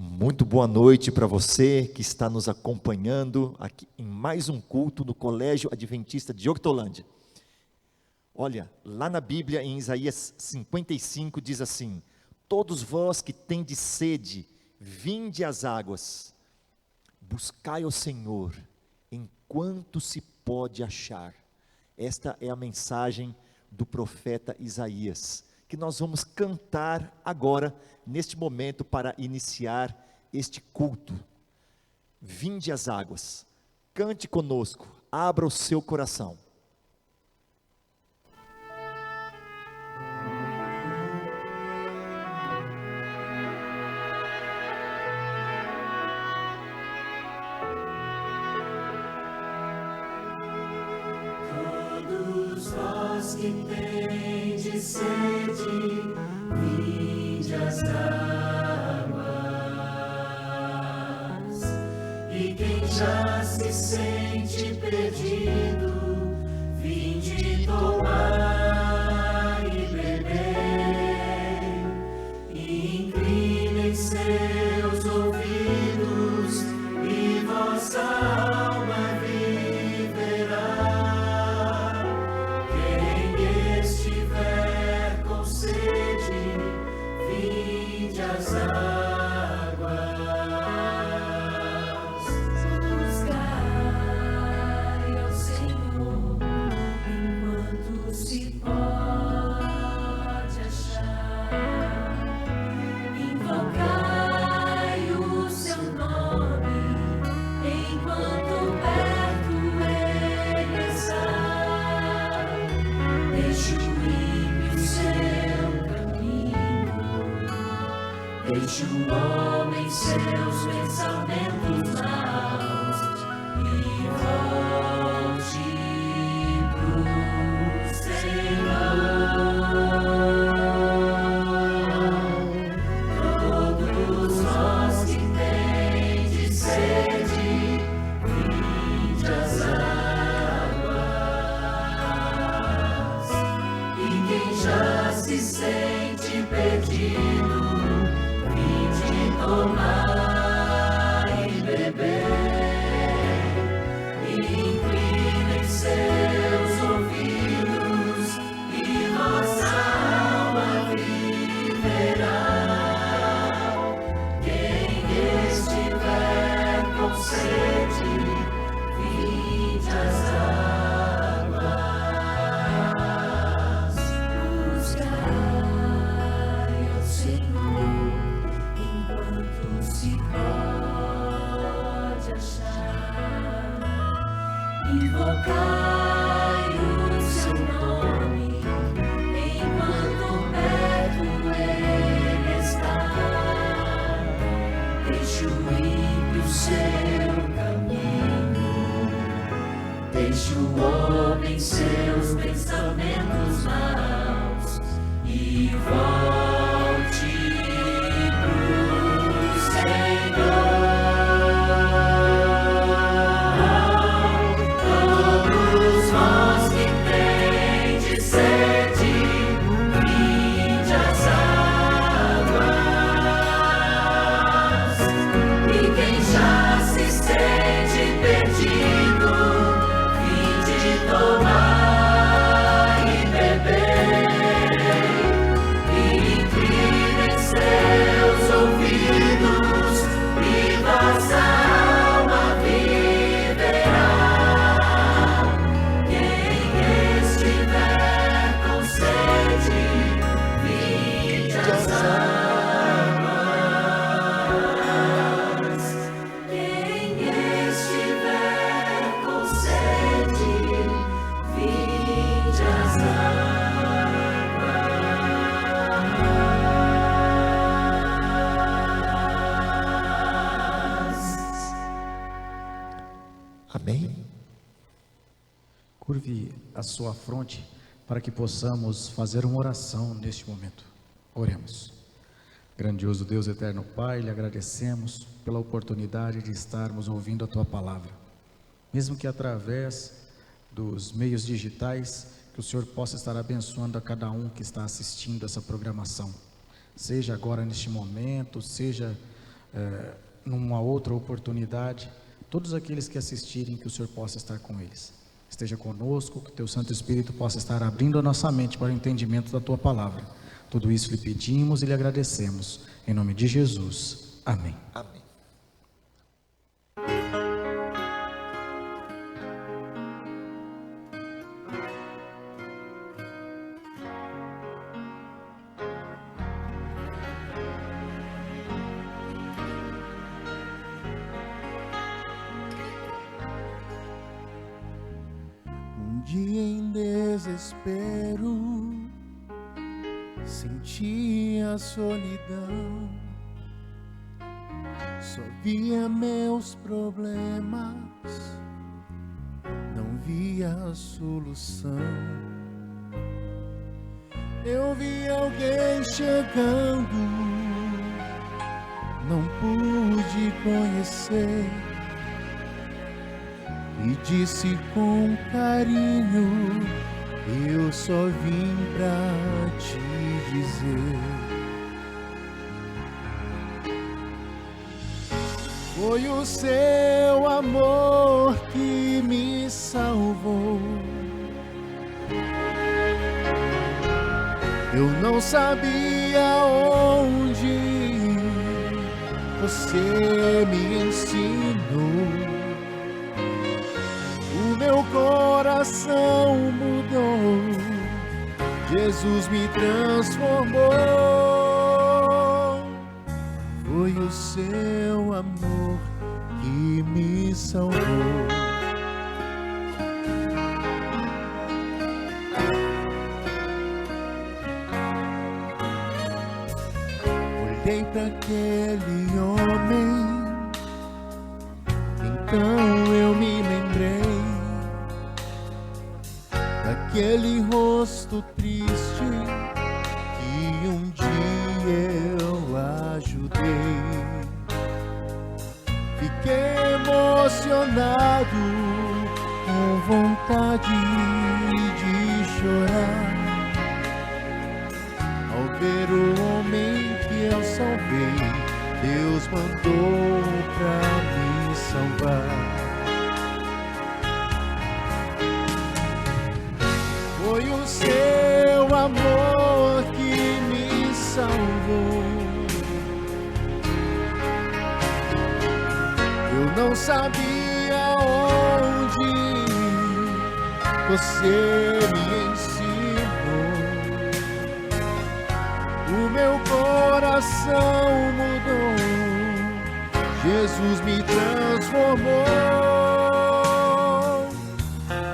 Muito boa noite para você que está nos acompanhando aqui em mais um culto no Colégio Adventista de Hortolândia. Olha, lá na Bíblia, em Isaías 55, diz assim: todos vós que tendes sede, vinde às águas, buscai ao Senhor, enquanto se pode achar. Esta é a mensagem do profeta Isaías, que nós vamos cantar agora, neste momento, para iniciar este culto. Vinde às águas, cante conosco, abra o seu coração. Todos vós que tendes sede, vinde às águas, e quem já se sente perdido, vinde tomar e beber, e inclinem seus ouvidos, e vossa alma viverá. Quem estiver com sede, vinde às águas. Buscai ao Senhor, enquanto se pode achar. Invocai o seu nome, enquanto perto ele está. Deixe o ímpio seu caminho, deixe o homem seus pensamentos maus, e volte pro Senhor. Todos vós que tendes sede, vinde às águas, e quem já se sente perdido, vinde tomar e beber, e inclinem seus ouvidos, e vossa alma viverá. Quem estiver com sede, vinde às águas. Buscai ao Senhor, enquanto se pode achar. Invocai o seu nome, enquanto perto ele está. Deixe o ímpio seu caminho, deixe o homem seus pensamentos maus, e volte pro Senhor. Todos vós que tendes sede, vinde às águas, e quem já se sente perdido, vinde tomar e beber, e inclinem seus ouvidos, e vossa alma viverá. Quem estiver com sede, vinde às águas. Quem estiver com sede, vinde às águas. Amém? Curve a sua fronte para que possamos fazer uma oração neste momento. Oremos. Grandioso Deus, eterno Pai, lhe agradecemos pela oportunidade de estarmos ouvindo a Tua palavra. Mesmo que através dos meios digitais, que o Senhor possa estar abençoando a cada um que está assistindo essa programação. Seja agora neste momento, seja numa outra oportunidade, todos aqueles que assistirem, que o Senhor possa estar com eles. Esteja conosco, que Teu Santo Espírito possa estar abrindo a nossa mente para o entendimento da Tua palavra. Tudo isso lhe pedimos e lhe agradecemos. Em nome de Jesus. Amém. Amém. Um dia em desespero, senti a solidão, só via meus problemas, não via a solução. Eu vi alguém chegando, não pude conhecer, e disse com carinho: eu só vim pra te dizer. Foi o seu amor que me salvou. Eu não sabia onde, você me ensinou. O meu coração mudou, Jesus me transformou. Foi o seu amor que me salvou. Olhei para aquele homem, então eu me lembrei daquele rosto triste que um dia eu ajudei. Fiquei emocionado, com vontade de chorar, ao ver o homem que eu salvei. Deus mandou pra me salvar. Foi o seu amor que me salvou. Eu não sabia onde, você me ensinou. O meu coração mudou, Jesus me transformou.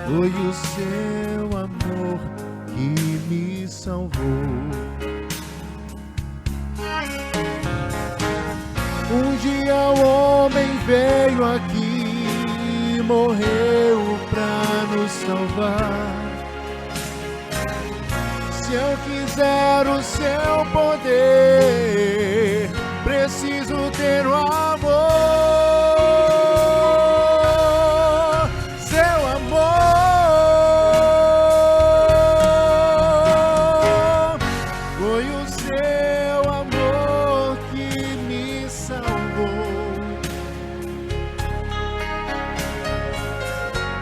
Foi o seu amor que me salvou. Um dia o homem veio aqui, morreu pra nos salvar. Se eu quiser o seu poder, preciso ter o amor. Seu amor foi o seu amor que me salvou.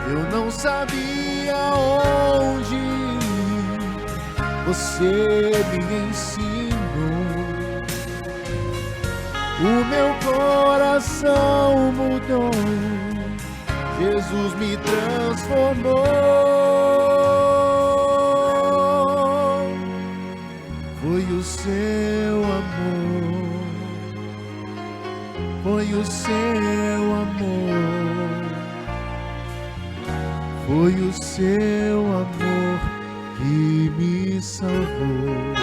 Eu não sabia onde, você me ensinou. O meu coração mudou, Jesus me transformou. Foi o seu amor, foi o seu amor, foi o seu amor que me salvou.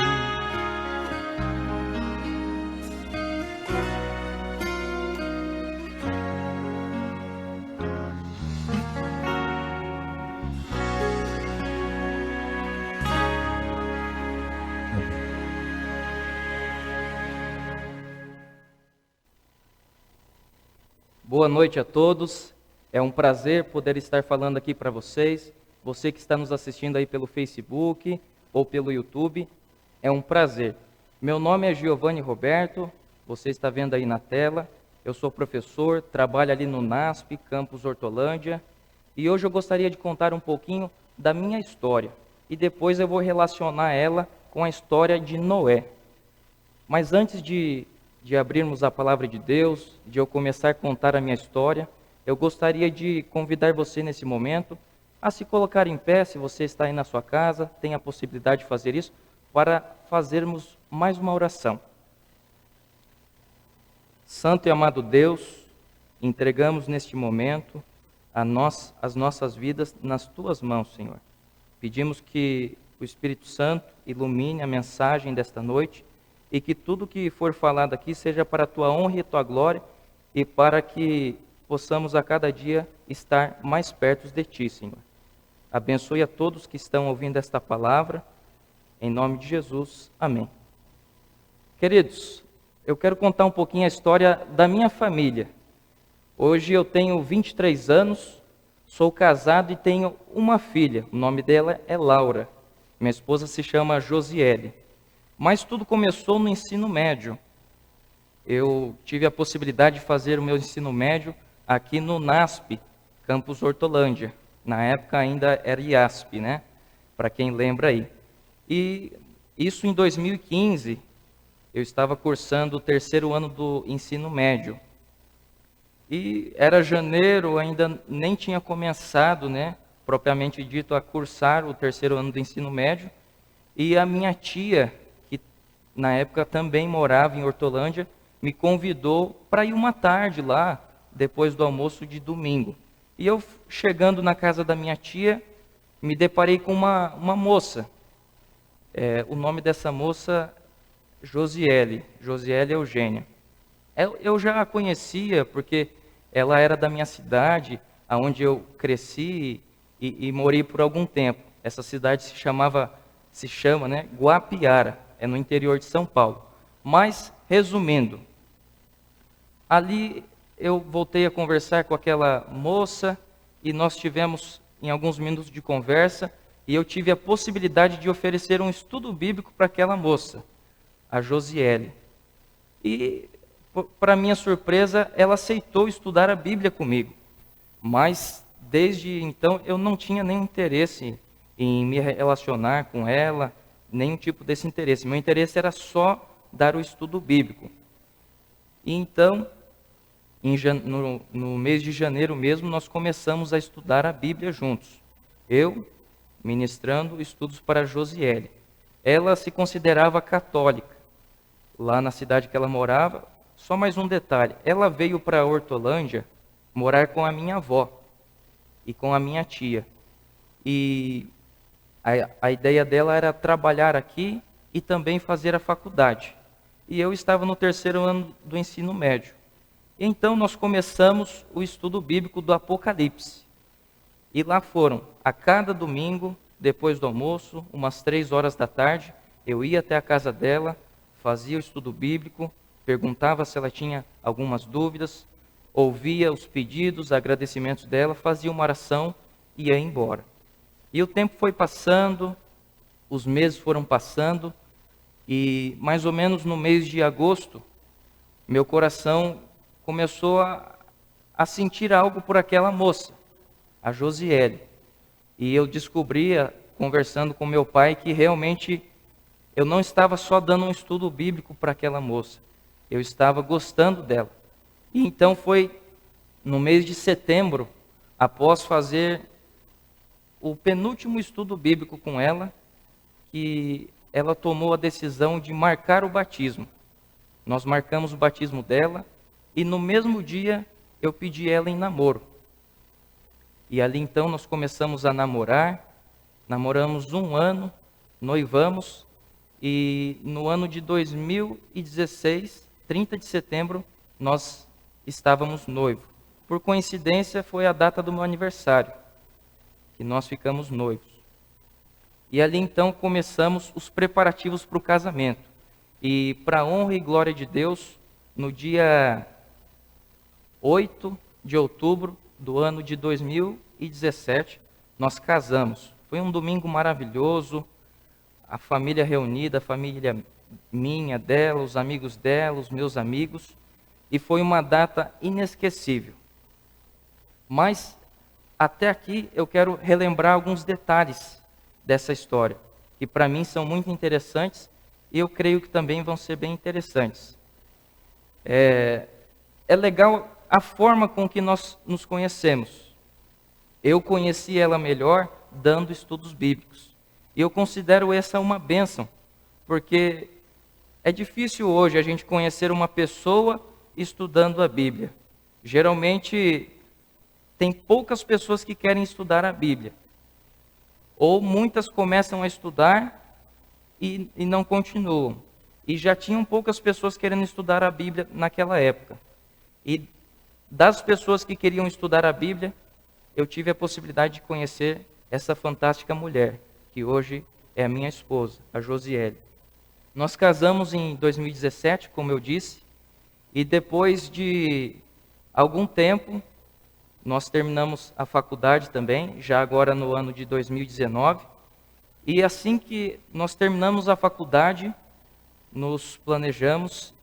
Boa noite a todos. É um prazer poder estar falando aqui para vocês. Você que está nos assistindo aí pelo Facebook ou pelo YouTube, é um prazer. Meu nome é Giovanni Roberto, você está vendo aí na tela. Eu sou professor, trabalho ali no NASP, Campus Hortolândia, e hoje eu gostaria de contar um pouquinho da minha história, e depois eu vou relacionar ela com a história de Noé. Mas antes de abrirmos a palavra de Deus, de eu começar a contar a minha história, eu gostaria de convidar você nesse momento a se colocar em pé, se você está aí na sua casa, tem a possibilidade de fazer isso, para fazermos mais uma oração. Santo e amado Deus, entregamos neste momento as nossas vidas nas Tuas mãos, Senhor. Pedimos que o Espírito Santo ilumine a mensagem desta noite e que tudo que for falado aqui seja para a Tua honra e a Tua glória e para que possamos a cada dia estar mais perto de Ti, Senhor. Abençoe a todos que estão ouvindo esta palavra, em nome de Jesus. Amém. Queridos, eu quero contar um pouquinho a história da minha família. Hoje eu tenho 23 anos, sou casado e tenho uma filha. O nome dela é Laura. Minha esposa se chama Josiele. Mas tudo começou no ensino médio. Eu tive a possibilidade de fazer o meu ensino médio aqui no NASP, Campus Hortolândia. Na época ainda era IASP, né? Para quem lembra aí. E isso em 2015, eu estava cursando o 3º ano do ensino médio. E era janeiro, ainda nem tinha começado, né, propriamente dito, a cursar o 3º ano do ensino médio. E a minha tia, que na época também morava em Hortolândia, me convidou para ir uma tarde lá, depois do almoço de domingo. E eu, chegando na casa da minha tia, me deparei com uma moça. O nome dessa moça, Josiele Eugênia. Eu já a conhecia porque ela era da minha cidade, onde eu cresci e morei por algum tempo. Essa cidade se chama, né, Guapiara, é no interior de São Paulo. Mas, resumindo, ali eu voltei a conversar com aquela moça e nós tivemos em alguns minutos de conversa e eu tive a possibilidade de oferecer um estudo bíblico para aquela moça, a Josiele. E, para minha surpresa, ela aceitou estudar a Bíblia comigo. Mas, desde então, eu não tinha nenhum interesse em me relacionar com ela, nenhum tipo desse interesse. Meu interesse era só dar o estudo bíblico. E então, no mês de janeiro mesmo, nós começamos a estudar a Bíblia juntos. Eu, ministrando estudos para a Josiele. Ela se considerava católica. Lá na cidade que ela morava, só mais um detalhe, ela veio para Hortolândia morar com a minha avó e com a minha tia. E a ideia dela era trabalhar aqui e também fazer a faculdade. E eu estava no 3º ano do ensino médio. Então nós começamos o estudo bíblico do Apocalipse. E lá foram, a cada domingo, depois do almoço, umas 3 horas da tarde, eu ia até a casa dela, fazia o estudo bíblico, perguntava se ela tinha algumas dúvidas, ouvia os pedidos, agradecimentos dela, fazia uma oração e ia embora. E o tempo foi passando, os meses foram passando, e mais ou menos no mês de agosto, meu coração começou a sentir algo por aquela moça, a Josiele. E eu descobria, conversando com meu pai, que realmente eu não estava só dando um estudo bíblico para aquela moça, eu estava gostando dela. E então foi no mês de setembro, após fazer o penúltimo estudo bíblico com ela, que ela tomou a decisão de marcar o batismo. Nós marcamos o batismo dela e no mesmo dia eu pedi ela em namoro. E ali então nós começamos a namorar, namoramos 1 ano, noivamos e no ano de 2016, 30 de setembro, nós estávamos noivos. Por coincidência foi a data do meu aniversário, que nós ficamos noivos. E ali então começamos os preparativos para o casamento. E para a honra e glória de Deus, no dia 8 de outubro do ano de 2017, nós casamos. Foi um domingo maravilhoso, a família reunida, a família minha, dela, os amigos dela, os meus amigos, e foi uma data inesquecível. Mas até aqui eu quero relembrar alguns detalhes dessa história, que para mim são muito interessantes e eu creio que também vão ser bem interessantes. É legal a forma com que nós nos conhecemos. Eu conheci ela melhor dando estudos bíblicos. E eu considero essa uma bênção, porque é difícil hoje a gente conhecer uma pessoa estudando a Bíblia. Geralmente tem poucas pessoas que querem estudar a Bíblia. Ou muitas começam a estudar e não continuam. E já tinham poucas pessoas querendo estudar a Bíblia naquela época. E das pessoas que queriam estudar a Bíblia, eu tive a possibilidade de conhecer essa fantástica mulher, que hoje é a minha esposa, a Josiele. Nós casamos em 2017, como eu disse, e depois de algum tempo, nós terminamos a faculdade também, já agora no ano de 2019. E assim que nós terminamos a faculdade, nos planejamos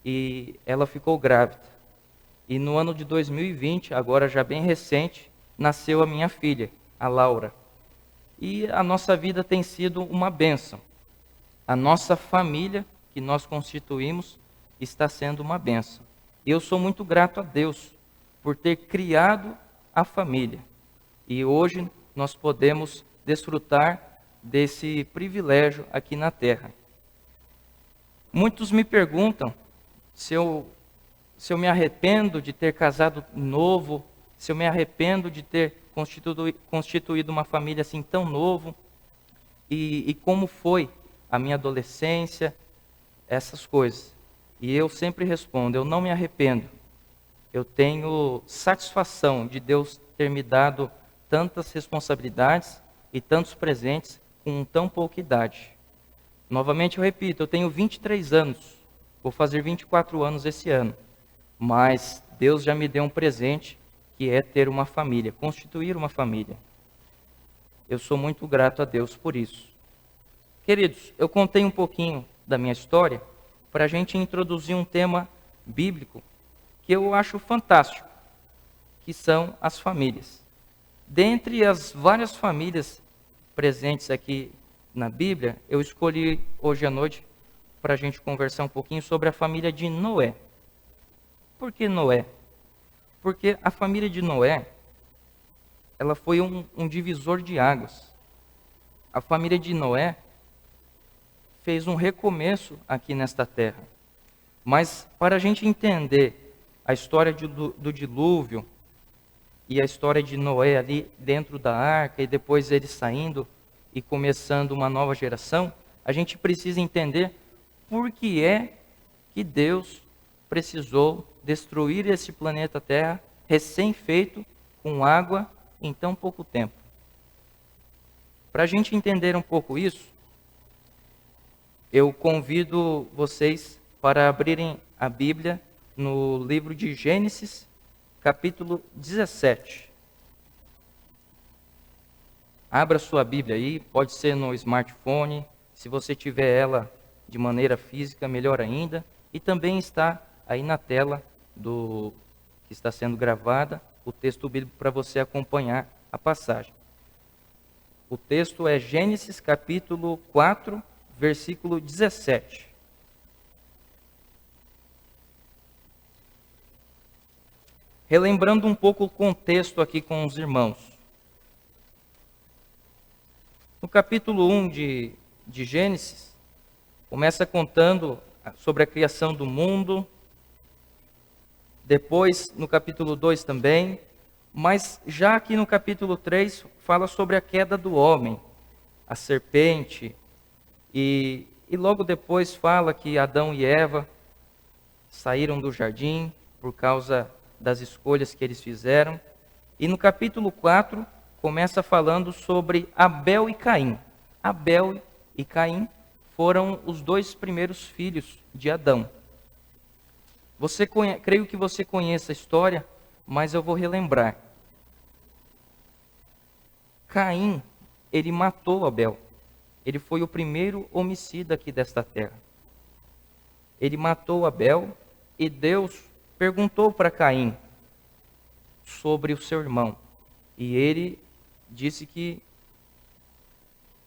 e ela ficou grávida. E no ano de 2020, agora já bem recente, nasceu a minha filha, a Laura. E a nossa vida tem sido uma bênção. A nossa família que nós constituímos está sendo uma bênção. E eu sou muito grato a Deus por ter criado a família. E hoje nós podemos desfrutar desse privilégio aqui na Terra. Muitos me perguntam se eu me arrependo de ter casado novo, se eu me arrependo de ter constituído uma família assim tão novo, e como foi a minha adolescência, essas coisas. E eu sempre respondo, eu não me arrependo. Eu tenho satisfação de Deus ter me dado tantas responsabilidades e tantos presentes com tão pouca idade. Novamente eu repito, eu tenho 23 anos, vou fazer 24 anos esse ano, mas Deus já me deu um presente que é ter uma família, constituir uma família. Eu sou muito grato a Deus por isso. Queridos, eu contei um pouquinho da minha história para a gente introduzir um tema bíblico que eu acho fantástico, que são as famílias. Dentre as várias famílias presentes aqui na Bíblia, eu escolhi hoje à noite para a gente conversar um pouquinho sobre a família de Noé. Por que Noé? Porque a família de Noé, ela foi um divisor de águas. A família de Noé fez um recomeço aqui nesta terra. Mas para a gente entender a história do dilúvio e a história de Noé ali dentro da arca e depois ele saindo e começando uma nova geração, a gente precisa entender por que é que Deus precisou destruir esse planeta Terra recém-feito com água em tão pouco tempo. Para a gente entender um pouco isso, eu convido vocês para abrirem a Bíblia no livro de Gênesis, capítulo 17. Abra sua Bíblia aí, pode ser no smartphone, se você tiver ela de maneira física, melhor ainda. E também está aí na tela que está sendo gravada, o texto bíblico para você acompanhar a passagem. O texto é Gênesis capítulo 4, versículo 17. Relembrando um pouco o contexto aqui com os irmãos. No capítulo 1 de Gênesis, começa contando sobre a criação do mundo. Depois, no capítulo 2 também. Mas já aqui no capítulo 3, fala sobre a queda do homem, a serpente. E logo depois fala que Adão e Eva saíram do jardim por causa das escolhas que eles fizeram. E no capítulo 4, começa falando sobre Abel e Caim. Abel e Caim foram os dois primeiros filhos de Adão. Creio que você conheça a história, mas eu vou relembrar. Caim, ele matou Abel. Ele foi o primeiro homicida aqui desta terra. ele matou Abel e Deus perguntou para Caim sobre o seu irmão. E ele disse que,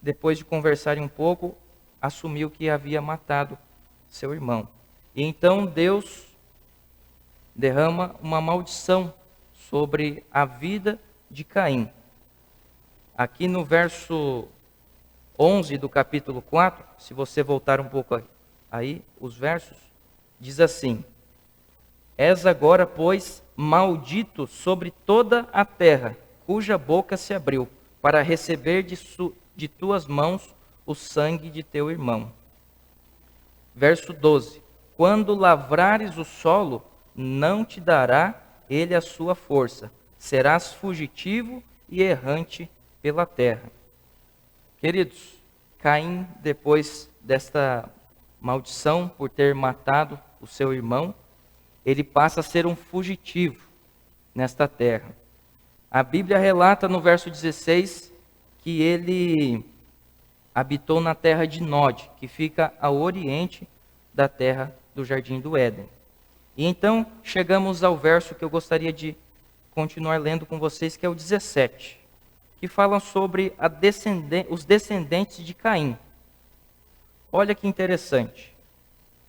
depois de conversarem um pouco, assumiu que havia matado seu irmão. E então Deus derrama uma maldição sobre a vida de Caim. Aqui no verso 11 do capítulo 4, se você voltar um pouco aí, os versos, diz assim: És agora, pois, maldito sobre toda a terra, cuja boca se abriu, para receber de tuas mãos o sangue de teu irmão. Verso 12: Quando lavrares o solo, não te dará ele a sua força, serás fugitivo e errante pela terra. Queridos, Caim, depois desta maldição por ter matado o seu irmão, ele passa a ser um fugitivo nesta terra. A Bíblia relata no verso 16 que ele habitou na terra de Nod, que fica ao oriente da terra do Jardim do Éden. E então chegamos ao verso que eu gostaria de continuar lendo com vocês, que é o 17, que fala sobre os descendentes de Caim. Olha que interessante.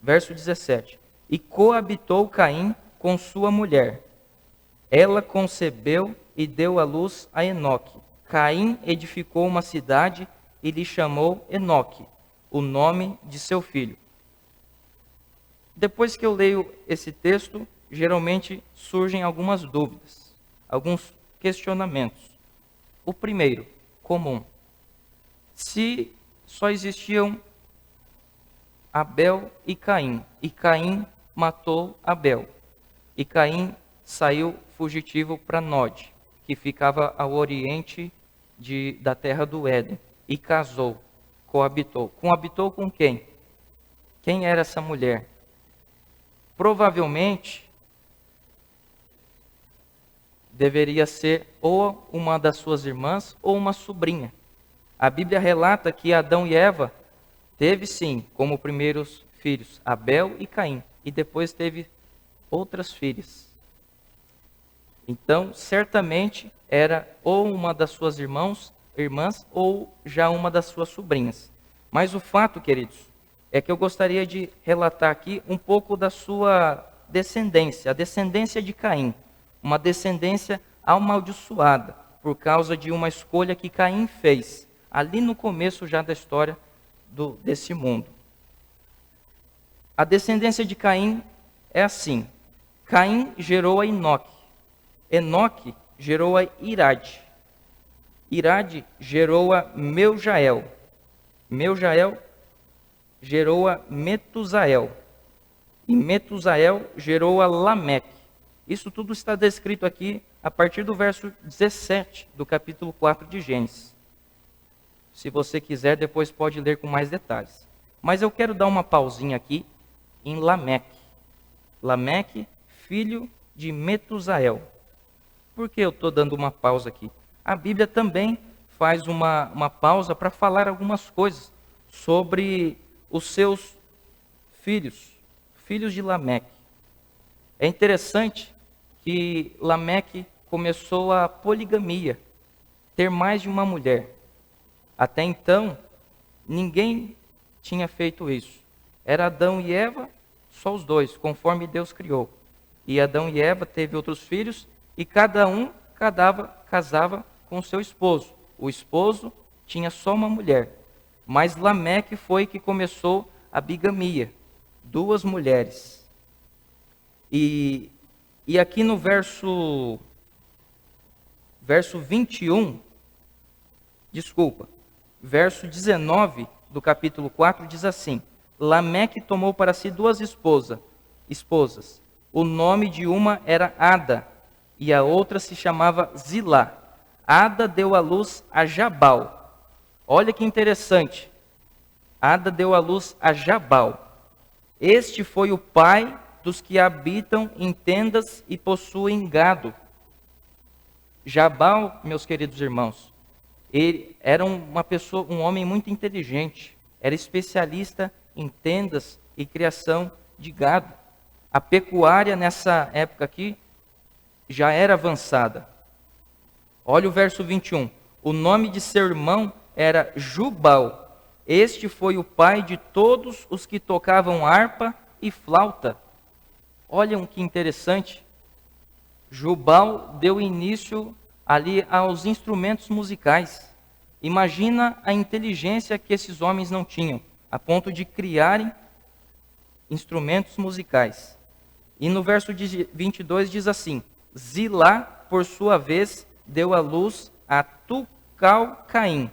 Verso 17. E coabitou Caim com sua mulher. Ela concebeu e deu à luz a Enoque. Caim edificou uma cidade e lhe chamou Enoque, o nome de seu filho. Depois que eu leio esse texto, geralmente surgem algumas dúvidas, alguns questionamentos. O primeiro, comum. Se só existiam Abel e Caim matou Abel, e Caim saiu fugitivo para Nod, que ficava ao oriente da terra do Éden, e casou, coabitou. Coabitou com quem? Quem era essa mulher? Provavelmente deveria ser ou uma das suas irmãs ou uma sobrinha. A Bíblia relata que Adão e Eva teve sim como primeiros filhos Abel e Caim, e depois teve outras filhas. Então, certamente era ou uma das suas irmãs ou já uma das suas sobrinhas. Mas o fato, queridos, é que eu gostaria de relatar aqui um pouco da sua descendência, a descendência de Caim, uma descendência amaldiçoada por causa de uma escolha que Caim fez, ali no começo já da história desse mundo. A descendência de Caim é assim: Caim gerou a Enoque, Enoque gerou a Irade, Irade gerou a Meujael, Meujael gerou a Metusael, e Metusael gerou a Lameque. Isso tudo está descrito aqui a partir do verso 17 do capítulo 4 de Gênesis. Se você quiser, depois pode ler com mais detalhes. Mas eu quero dar uma pausinha aqui em Lameque. Lameque, filho de Metusael. Por que eu estou dando uma pausa aqui? A Bíblia também faz uma pausa para falar algumas coisas sobre os seus filhos, filhos de Lameque. É interessante que Lameque começou a poligamia, ter mais de uma mulher. Até então, ninguém tinha feito isso. Era Adão e Eva, só os dois, conforme Deus criou. E Adão e Eva teve outros filhos, e cada um casava com seu esposo. O esposo tinha só uma mulher. Mas Lameque foi que começou a bigamia, 2 mulheres. E aqui no verso 21, verso 19 do capítulo 4 diz assim: Lameque tomou para si 2 esposas. O nome de uma era Ada, e a outra se chamava Zilá. Ada deu à luz a Jabal. Olha que interessante. Ada deu à luz a Jabal. Este foi o pai dos que habitam em tendas e possuem gado. Jabal, meus queridos irmãos, ele era um homem muito inteligente. Era especialista em tendas e criação de gado. A pecuária nessa época aqui já era avançada. Olha o verso 21. O nome de seu irmão era Jubal. Este foi o pai de todos os que tocavam harpa e flauta. Olham que interessante. Jubal deu início ali aos instrumentos musicais. Imagina a inteligência que esses homens não tinham, a ponto de criarem instrumentos musicais. E no verso 22 diz assim: Zilá, por sua vez, deu à luz a Tubal-Caim,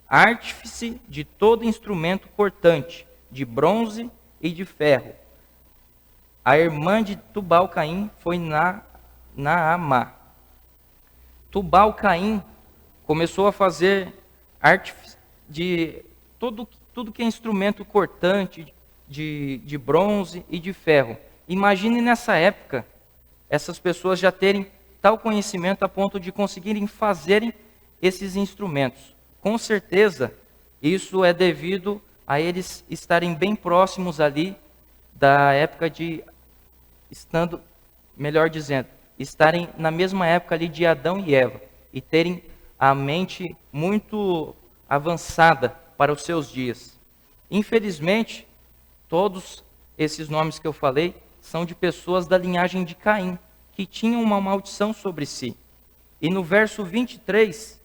artífice de todo instrumento cortante, de bronze e de ferro. A irmã de Tubal-Caim foi Naamá. Tubal-Caim começou a fazer artífice de tudo que é instrumento cortante, de bronze e de ferro. Imagine nessa época, essas pessoas já terem tal conhecimento a ponto de conseguirem fazerem esses instrumentos. Com certeza, isso é devido a eles estarem bem próximos ali da época estarem na mesma época ali de Adão e Eva e terem a mente muito avançada para os seus dias. Infelizmente, todos esses nomes que eu falei são de pessoas da linhagem de Caim, que tinham uma maldição sobre si. E no verso 23,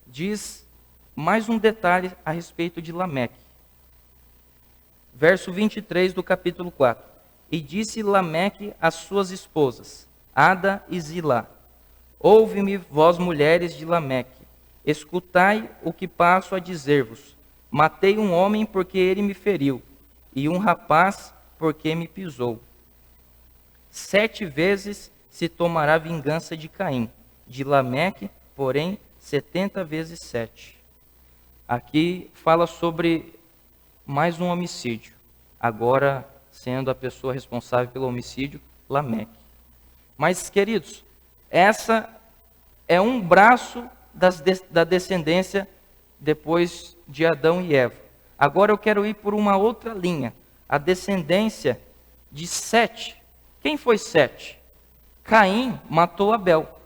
diz mais um detalhe a respeito de Lameque. Verso 23 do capítulo 4. E disse Lameque às suas esposas, Ada e Zilá: Ouve-me, vós mulheres de Lameque, escutai o que passo a dizer-vos. Matei um homem porque ele me feriu, e um rapaz porque me pisou. 7 vezes se tomará vingança de Caim, de Lameque, porém, 70 vezes 7. Aqui fala sobre mais um homicídio, agora sendo a pessoa responsável pelo homicídio, Lameque. Mas, queridos, essa é um braço da descendência depois de Adão e Eva. Agora eu quero ir por uma outra linha, a descendência de Sete. Quem foi Sete? Caim matou Abel.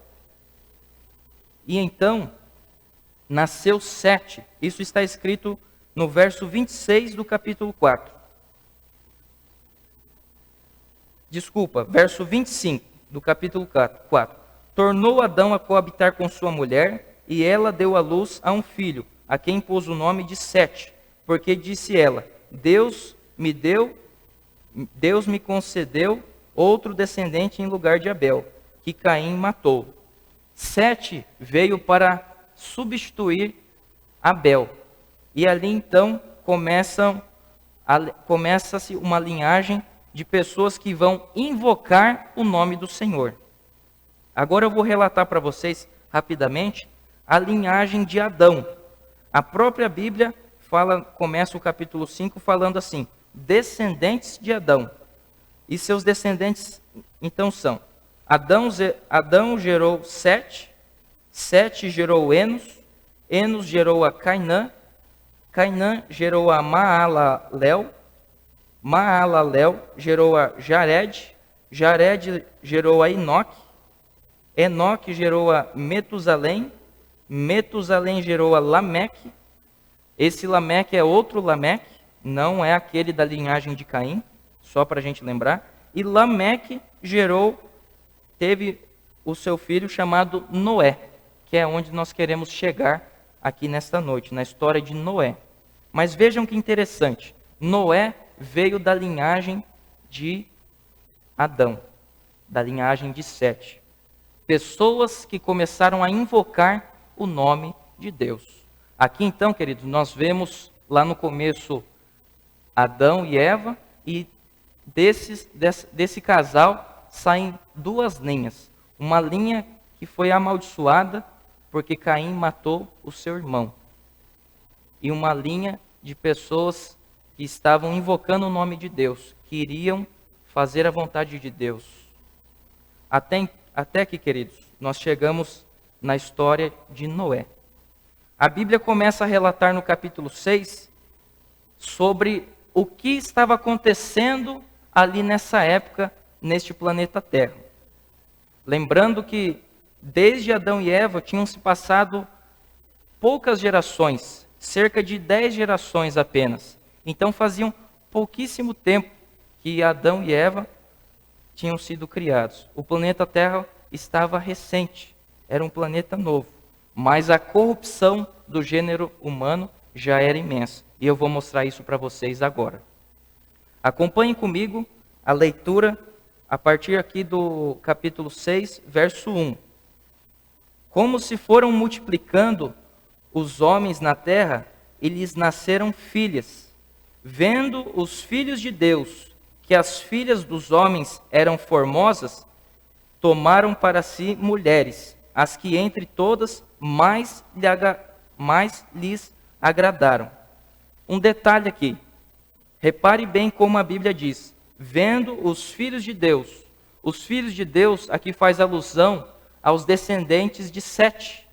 E então nasceu Sete. Isso está escrito no verso 26 do capítulo 4. Desculpa, verso 25 do capítulo 4. Tornou Adão a coabitar com sua mulher, e ela deu à luz a um filho, a quem pôs o nome de Sete, porque disse ela: Deus me concedeu outro descendente em lugar de Abel, que Caim matou. Sete veio para substituir Abel. E ali então começa-se uma linhagem de pessoas que vão invocar o nome do Senhor. Agora eu vou relatar para vocês rapidamente a linhagem de Adão. A própria Bíblia começa o capítulo 5 falando assim: descendentes de Adão. E seus descendentes então são: Adão gerou Sete, Sete gerou Enos, Enos gerou a Cainã, Cainã gerou a Maalalel, Maalalel gerou a Jared, Jared gerou a Enoque, Enoque gerou a Metusalém, Metusalém gerou a Lameque. Esse Lameque é outro Lameque, não é aquele da linhagem de Caim, só para a gente lembrar. E Lameque teve o seu filho chamado Noé, que é onde nós queremos chegar aqui nesta noite, na história de Noé. Mas vejam que interessante, Noé veio da linhagem de Adão, da linhagem de Sete. Pessoas que começaram a invocar o nome de Deus. Aqui então, queridos, nós vemos lá no começo Adão e Eva, e desse casal saem 2 linhas. Uma linha que foi amaldiçoada porque Caim matou o seu irmão. E uma linha de pessoas que estavam invocando o nome de Deus, que iriam fazer a vontade de Deus. Até que, queridos, nós chegamos na história de Noé. A Bíblia começa a relatar no capítulo 6 sobre o que estava acontecendo ali nessa época, neste planeta Terra. Lembrando que desde Adão e Eva tinham se passado poucas gerações, cerca de 10 gerações apenas. Então faziam pouquíssimo tempo que Adão e Eva tinham sido criados. O planeta Terra estava recente, era um planeta novo, mas a corrupção do gênero humano já era imensa. E eu vou mostrar isso para vocês agora. Acompanhem comigo a leitura a partir aqui do capítulo 6, verso 1. Como se foram multiplicando os homens na terra, e lhes nasceram filhas. Vendo os filhos de Deus que as filhas dos homens eram formosas, tomaram para si mulheres, as que entre todas mais lhes agradaram. Um detalhe aqui. Repare bem como a Bíblia diz. Vendo os filhos de Deus. Os filhos de Deus aqui faz alusão aos descendentes de Sete.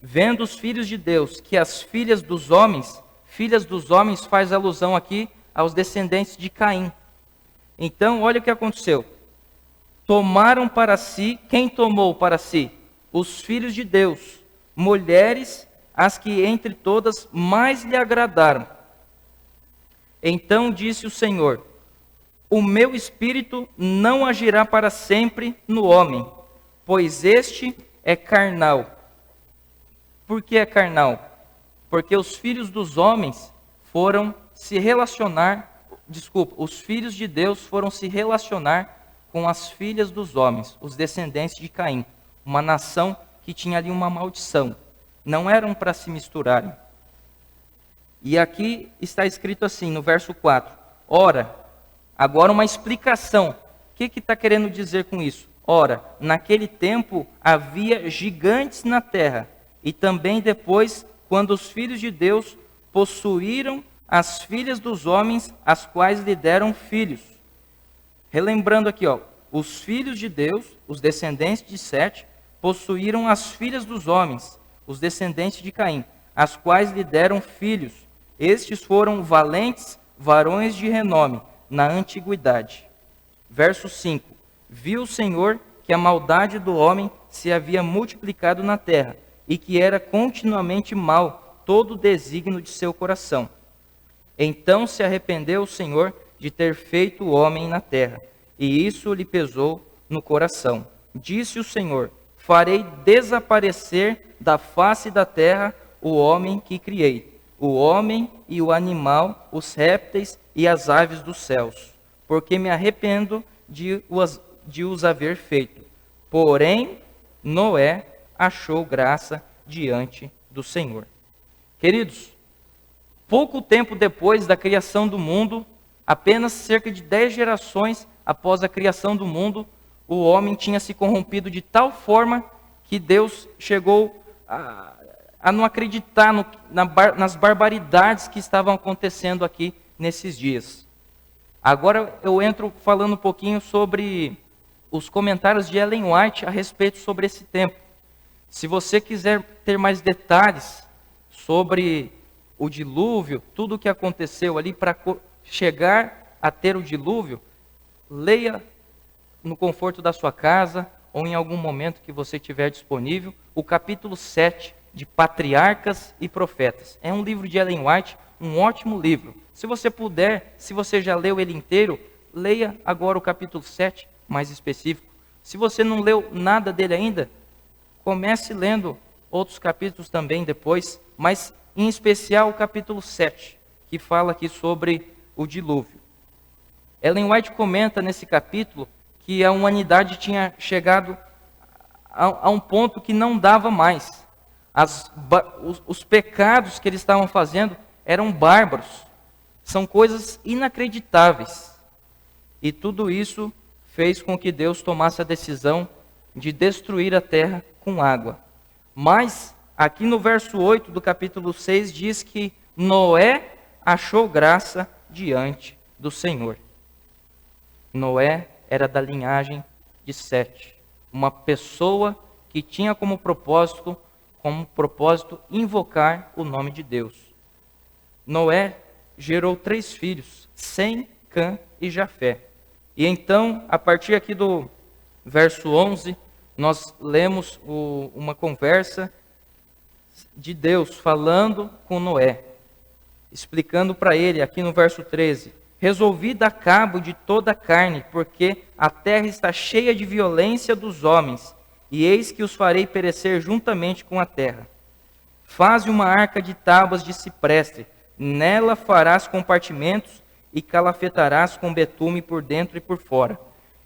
Vendo os filhos de Deus que as filhas dos homens faz alusão aqui aos descendentes de Caim. Então, olha o que aconteceu. Tomaram para si, quem tomou para si? Os filhos de Deus, mulheres, as que entre todas mais lhe agradaram. Então disse o Senhor: o meu espírito não agirá para sempre no homem, pois este é carnal. Por que é carnal? Porque os filhos dos homens foram se relacionar, os filhos de Deus foram se relacionar com as filhas dos homens, os descendentes de Caim, uma nação que tinha ali uma maldição, não eram para se misturarem. E aqui está escrito assim, no verso 4, ora, agora uma explicação, o que está querendo dizer com isso? Ora, naquele tempo havia gigantes na terra, e também depois, quando os filhos de Deus possuíram as filhas dos homens, as quais lhe deram filhos. Relembrando aqui, os filhos de Deus, os descendentes de Sete, possuíram as filhas dos homens, os descendentes de Caim, as quais lhe deram filhos. Estes foram valentes varões de renome na antiguidade. Verso 5. Viu o Senhor que a maldade do homem se havia multiplicado na terra, e que era continuamente mau todo o desígnio de seu coração. Então se arrependeu o Senhor de ter feito o homem na terra, e isso lhe pesou no coração. Disse o Senhor: farei desaparecer da face da terra o homem que criei, o homem e o animal, os répteis e as aves dos céus, porque me arrependo de os haver feito. Porém, Noé achou graça diante do Senhor. Queridos, pouco tempo depois da criação do mundo, apenas cerca de 10 gerações após a criação do mundo, o homem tinha se corrompido de tal forma que Deus chegou a não acreditar nas barbaridades que estavam acontecendo aqui nesses dias. Agora eu entro falando um pouquinho sobre os comentários de Ellen White a respeito sobre esse tempo. Se você quiser ter mais detalhes sobre o dilúvio, tudo o que aconteceu ali para chegar a ter o dilúvio, leia no conforto da sua casa ou em algum momento que você tiver disponível, o capítulo 7 de Patriarcas e Profetas. É um livro de Ellen White, um ótimo livro. Se você puder, se você já leu ele inteiro, leia agora o capítulo 7, mais específico. Se você não leu nada dele ainda, comece lendo outros capítulos também depois, mas em especial o capítulo 7, que fala aqui sobre o dilúvio. Ellen White comenta nesse capítulo que a humanidade tinha chegado a um ponto que não dava mais. Os pecados que eles estavam fazendo eram bárbaros, são coisas inacreditáveis. E tudo isso fez com que Deus tomasse a decisão de destruir a terra com água. Mas, aqui no verso 8 do capítulo 6, diz que Noé achou graça diante do Senhor. Noé era da linhagem de Sete, uma pessoa que tinha como propósito invocar o nome de Deus. Noé gerou 3 filhos, Sem, Cã e Jafé. E então, a partir aqui do verso 11, nós lemos uma conversa de Deus falando com Noé, explicando para ele, aqui no verso 13, resolvi dar cabo de toda a carne, porque a terra está cheia de violência dos homens, e eis que os farei perecer juntamente com a terra. Faze uma arca de tábuas de cipreste, nela farás compartimentos e calafetarás com betume por dentro e por fora.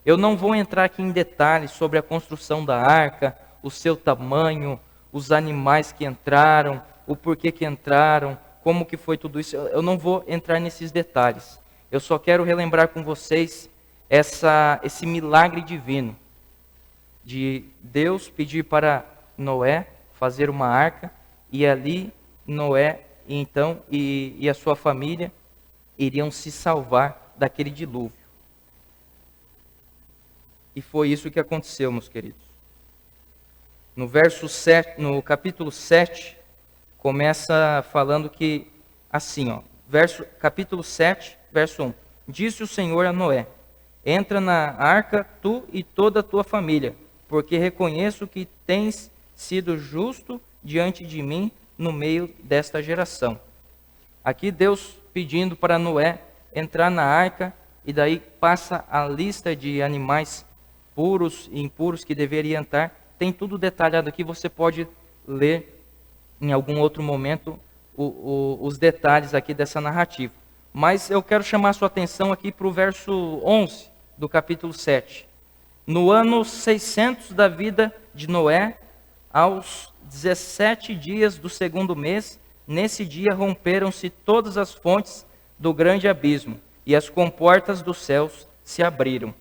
Eu não vou entrar aqui em detalhes sobre a construção da arca, o seu tamanho, os animais que entraram, o porquê que entraram, como que foi tudo isso. Eu não vou entrar nesses detalhes. Eu só quero relembrar com vocês esse milagre divino de Deus pedir para Noé fazer uma arca, e ali Noé e a sua família iriam se salvar daquele dilúvio. E foi isso que aconteceu, meus queridos. No capítulo 7, começa falando que, assim, capítulo 7, verso 1. Disse o Senhor a Noé, entra na arca tu e toda a tua família, porque reconheço que tens sido justo diante de mim no meio desta geração. Aqui Deus pedindo para Noé entrar na arca, e daí passa a lista de animais puros e impuros que deveriam entrar. Tem tudo detalhado aqui, você pode ler em algum outro momento os detalhes aqui dessa narrativa. Mas eu quero chamar a sua atenção aqui para o verso 11 do capítulo 7. No ano 600 da vida de Noé, aos 17 dias do segundo mês, nesse dia romperam-se todas as fontes do grande abismo, e as comportas dos céus se abriram.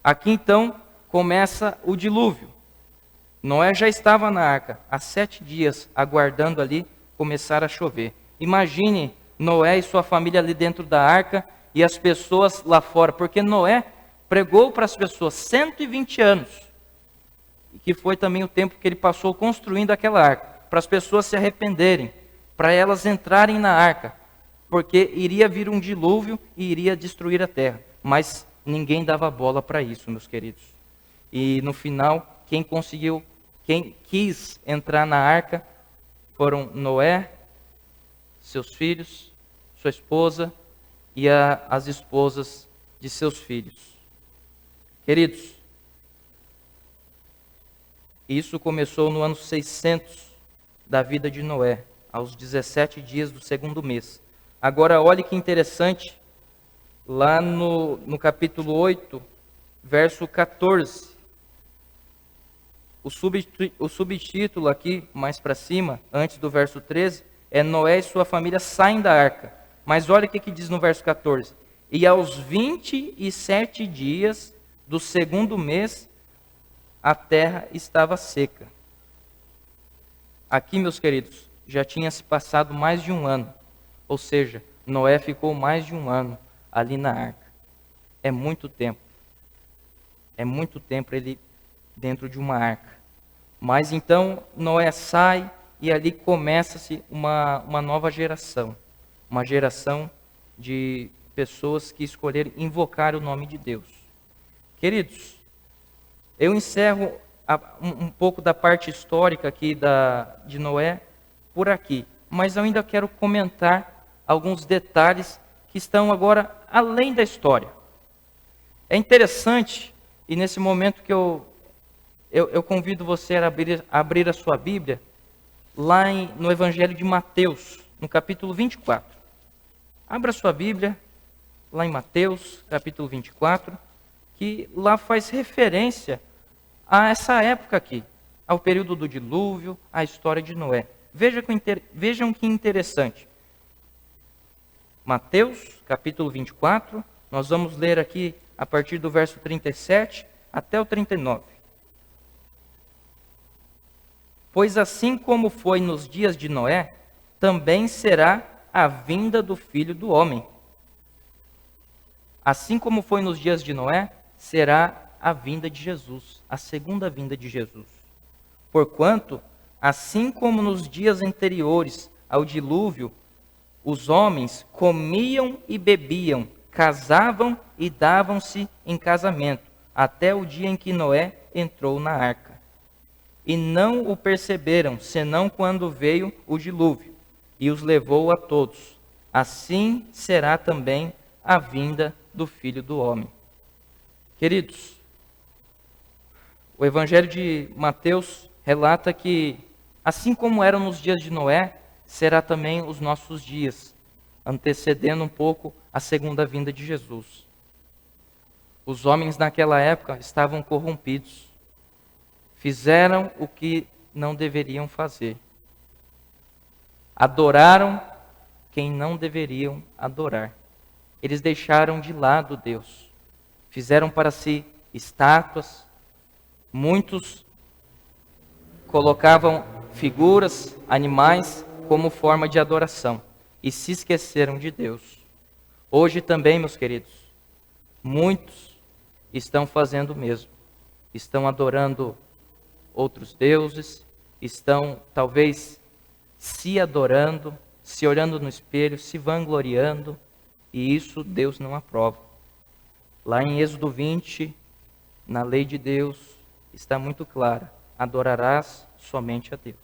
Aqui então começa o dilúvio. Noé já estava na arca há 7 dias, aguardando ali começar a chover. Imagine Noé e sua família ali dentro da arca e as pessoas lá fora, porque Noé pregou para as pessoas 120 anos, que foi também o tempo que ele passou construindo aquela arca, para as pessoas se arrependerem, para elas entrarem na arca, porque iria vir um dilúvio e iria destruir a terra. Mas ninguém dava bola para isso, meus queridos. E no final, quem quis entrar na arca foram Noé, seus filhos, sua esposa e as esposas de seus filhos. Queridos, isso começou no ano 600 da vida de Noé, aos 17 dias do segundo mês. Agora, olhe que interessante, lá no capítulo 8, verso 14. O subtítulo aqui, mais para cima, antes do verso 13, é Noé e sua família saem da arca. Mas olha o que diz no verso 14. E aos 27 dias do segundo mês, a terra estava seca. Aqui, meus queridos, já tinha se passado mais de um ano. Ou seja, Noé ficou mais de um ano ali na arca. É muito tempo. É muito tempo ele dentro de uma arca. Mas então Noé sai e ali começa-se uma nova geração. Uma geração de pessoas que escolheram invocar o nome de Deus. Queridos, eu encerro um pouco da parte histórica aqui de Noé por aqui. Mas eu ainda quero comentar alguns detalhes que estão agora além da história. É interessante, e nesse momento que eu convido você a abrir a sua Bíblia, lá no Evangelho de Mateus, no capítulo 24. Abra sua Bíblia, lá em Mateus, capítulo 24, que lá faz referência a essa época aqui, ao período do dilúvio, à história de Noé. Vejam que interessante. Mateus, capítulo 24, nós vamos ler aqui a partir do verso 37 até o 39. Pois assim como foi nos dias de Noé, também será a vinda do Filho do Homem. Assim como foi nos dias de Noé, será a vinda de Jesus, a segunda vinda de Jesus. Porquanto, assim como nos dias anteriores ao dilúvio, os homens comiam e bebiam, casavam e davam-se em casamento, até o dia em que Noé entrou na arca. E não o perceberam, senão quando veio o dilúvio, e os levou a todos. Assim será também a vinda do Filho do Homem. Queridos, o Evangelho de Mateus relata que, assim como eram nos dias de Noé, será também os nossos dias, antecedendo um pouco a segunda vinda de Jesus. Os homens naquela época estavam corrompidos, fizeram o que não deveriam fazer, adoraram quem não deveriam adorar. Eles deixaram de lado Deus, fizeram para si estátuas, muitos colocavam figuras, animais, como forma de adoração, e se esqueceram de Deus. Hoje também, meus queridos, muitos estão fazendo o mesmo. Estão adorando outros deuses, estão talvez se adorando, se olhando no espelho, se vangloriando, e isso Deus não aprova. Lá em Êxodo 20, na lei de Deus, está muito clara: adorarás somente a Deus.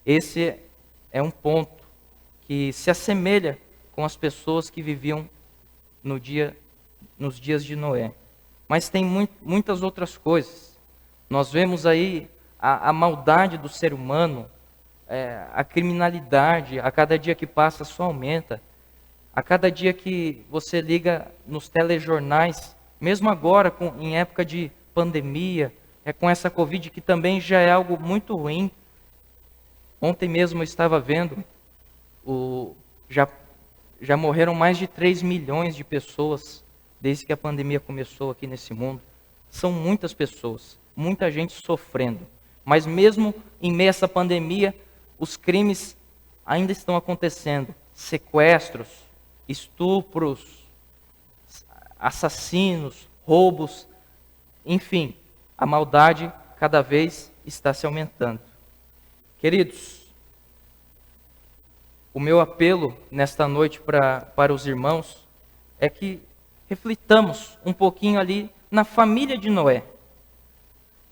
Esse é um ponto que se assemelha com as pessoas que viviam nos dias de Noé. Mas tem muitas outras coisas. Nós vemos aí a maldade do ser humano, a criminalidade, a cada dia que passa só aumenta. A cada dia que você liga nos telejornais, mesmo agora em época de pandemia, com essa Covid, que também já é algo muito ruim. Ontem mesmo eu estava vendo, já morreram mais de 3 milhões de pessoas desde que a pandemia começou aqui nesse mundo. São muitas pessoas, muita gente sofrendo. Mas mesmo em meio a essa pandemia, os crimes ainda estão acontecendo. Sequestros, estupros, assassinos, roubos, enfim, a maldade cada vez está se aumentando. Queridos, o meu apelo nesta noite para os irmãos é que reflitamos um pouquinho ali na família de Noé,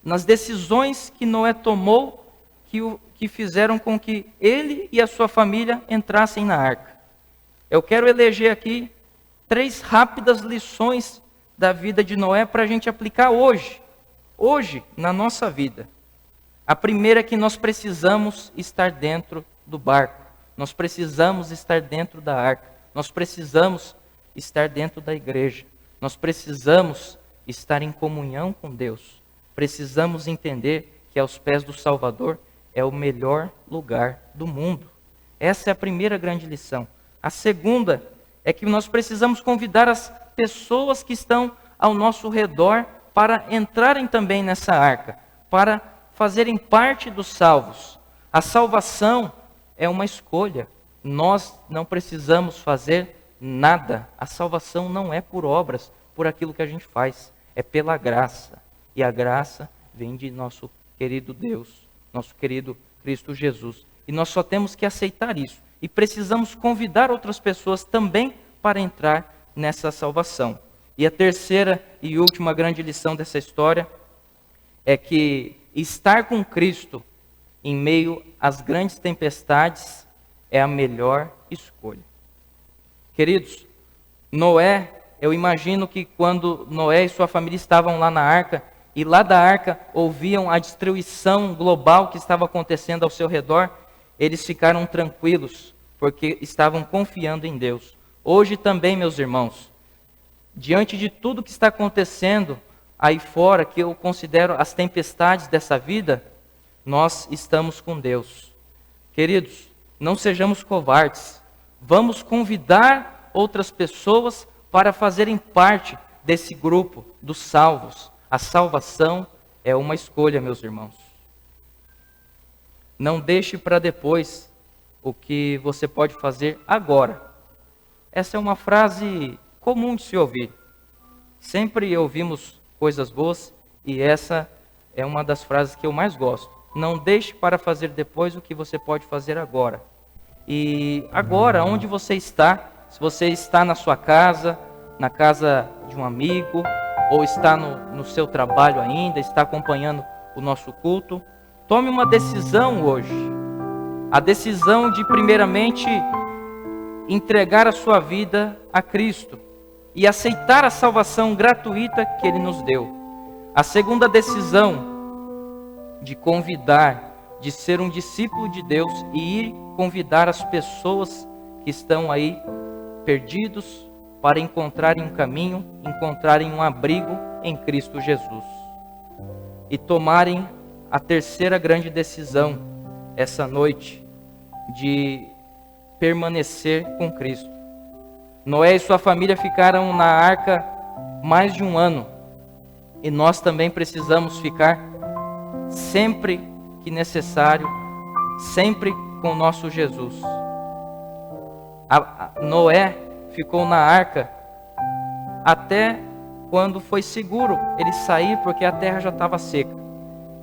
nas decisões que Noé tomou que fizeram com que ele e a sua família entrassem na arca. Eu quero eleger aqui 3 rápidas lições da vida de Noé para a gente aplicar hoje na nossa vida. A primeira é que nós precisamos estar dentro do barco, nós precisamos estar dentro da arca, nós precisamos estar dentro da igreja, nós precisamos estar em comunhão com Deus, precisamos entender que aos pés do Salvador é o melhor lugar do mundo. Essa é a primeira grande lição. A segunda é que nós precisamos convidar as pessoas que estão ao nosso redor para entrarem também nessa arca, para fazerem parte dos salvos. A salvação é uma escolha. Nós não precisamos fazer nada. A salvação não é por obras, por aquilo que a gente faz. É pela graça. E a graça vem de nosso querido Deus, nosso querido Cristo Jesus. E nós só temos que aceitar isso. E precisamos convidar outras pessoas também para entrar nessa salvação. E a terceira e última grande lição dessa história é que estar com Cristo em meio às grandes tempestades é a melhor escolha. Queridos, Noé, eu imagino que quando Noé e sua família estavam lá na arca, e lá da arca ouviam a destruição global que estava acontecendo ao seu redor, eles ficaram tranquilos, porque estavam confiando em Deus. Hoje também, meus irmãos, diante de tudo que está acontecendo aí fora, que eu considero as tempestades dessa vida, nós estamos com Deus. Queridos, não sejamos covardes. Vamos convidar outras pessoas para fazerem parte desse grupo dos salvos. A salvação é uma escolha, meus irmãos. Não deixe para depois o que você pode fazer agora. Essa é uma frase comum de se ouvir. Sempre ouvimos coisas boas e essa é uma das frases que eu mais gosto. Não deixe para fazer depois o que você pode fazer agora. E agora, onde você está, Se você está na sua casa, na casa de um amigo, ou está no seu trabalho ainda, está acompanhando o nosso culto, tome uma decisão hoje. A decisão de, primeiramente, entregar a sua vida a Cristo e aceitar a salvação gratuita que Ele nos deu. A segunda decisão, de convidar, de ser um discípulo de Deus e ir convidar as pessoas que estão aí perdidos para encontrarem um caminho, encontrarem um abrigo em Cristo Jesus. E tomarem a terceira grande decisão essa noite, de permanecer com Cristo. Noé e sua família ficaram na arca mais de um ano, e nós também precisamos ficar sempre que necessário, sempre com o nosso Jesus. Noé ficou na arca até quando foi seguro ele sair, porque a terra já estava seca.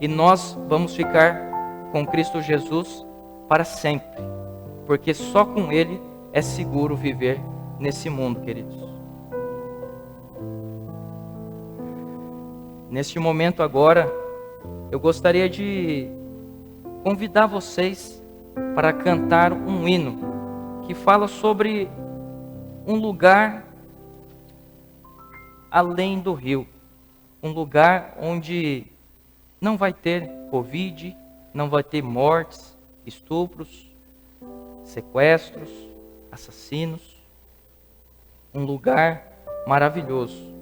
E nós vamos ficar com Cristo Jesus para sempre, porque só com Ele é seguro viver nesse mundo, queridos. Neste momento agora, eu gostaria de convidar vocês para cantar um hino que fala sobre um lugar além do rio, um lugar onde não vai ter Covid, não vai ter mortes, estupros, sequestros, assassinos. Um lugar maravilhoso.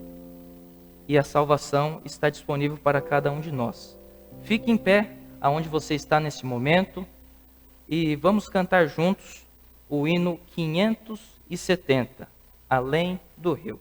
E a salvação está disponível para cada um de nós. Fique em pé aonde você está nesse momento e vamos cantar juntos o hino 570, Além do Rio.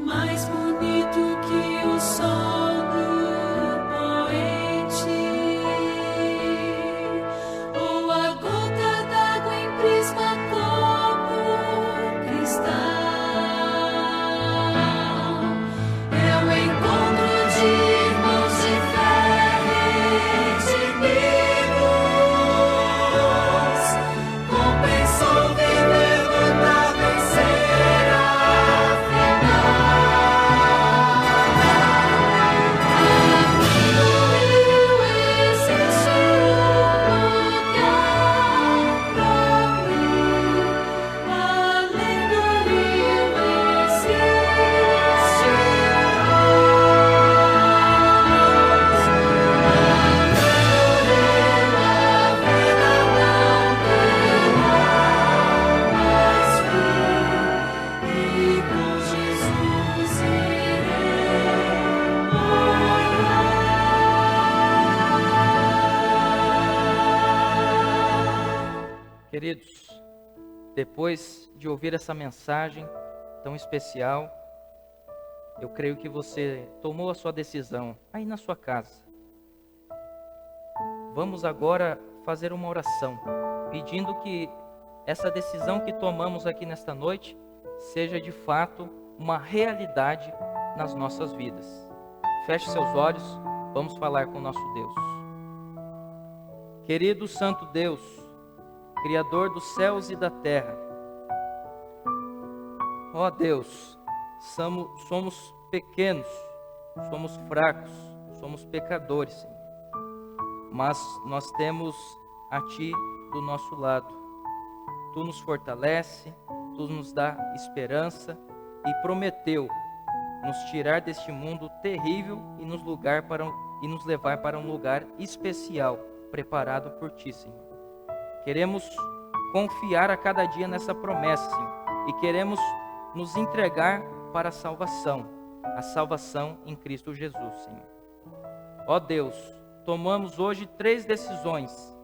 Mais bonito que o sol do poente. Queridos, depois de ouvir essa mensagem tão especial, eu creio que você tomou a sua decisão aí na sua casa. Vamos agora fazer uma oração, pedindo que essa decisão que tomamos aqui nesta noite seja de fato uma realidade nas nossas vidas. Feche seus olhos, vamos falar com o nosso Deus. Querido Santo Deus, Criador dos céus e da terra, ó Deus, somos pequenos, somos fracos, somos pecadores, Senhor. Mas nós temos a Ti do nosso lado. Tu nos fortalece, Tu nos dá esperança e prometeu nos tirar deste mundo terrível e nos levar para um lugar especial, preparado por Ti, Senhor. Queremos confiar a cada dia nessa promessa, Senhor, e queremos nos entregar para a salvação em Cristo Jesus, Senhor. Ó Deus, tomamos hoje 3 decisões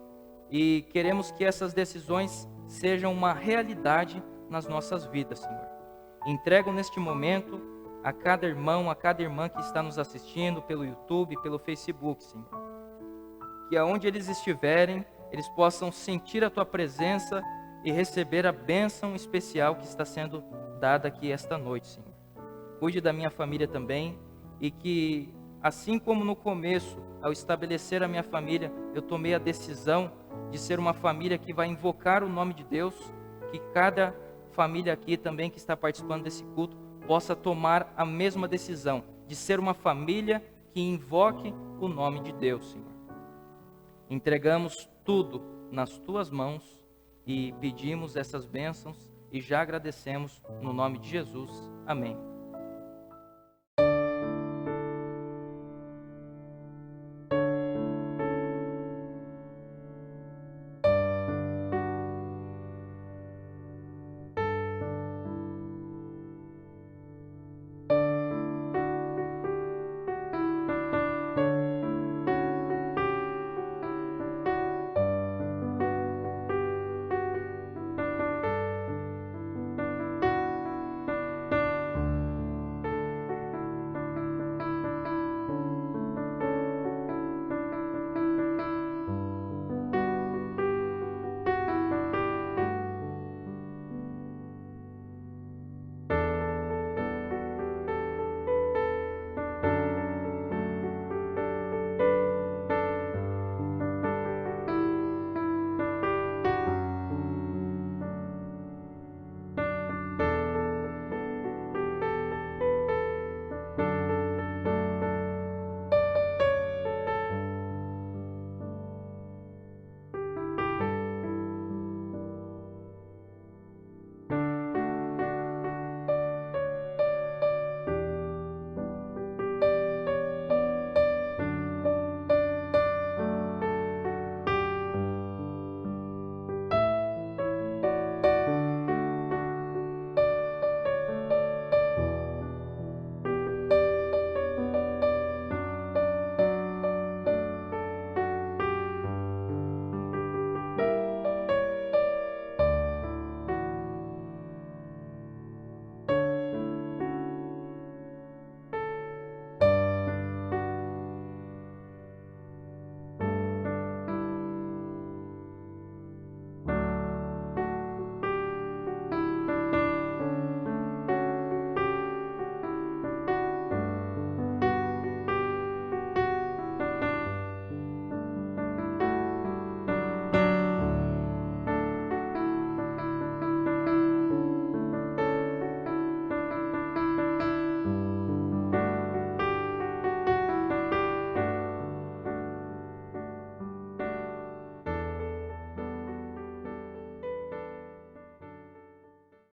e queremos que essas decisões sejam uma realidade nas nossas vidas, Senhor. Entrego neste momento a cada irmão, a cada irmã que está nos assistindo pelo YouTube, pelo Facebook, Senhor. Que aonde eles estiverem, eles possam sentir a Tua presença e receber a bênção especial que está sendo dada aqui esta noite, Senhor. Cuide da minha família também e que, assim como no começo, ao estabelecer a minha família, eu tomei a decisão de ser uma família que vai invocar o nome de Deus, que cada família aqui também que está participando desse culto possa tomar a mesma decisão de ser uma família que invoque o nome de Deus, Senhor. Entregamos tudo nas Tuas mãos e pedimos essas bênçãos e já agradecemos no nome de Jesus. Amém.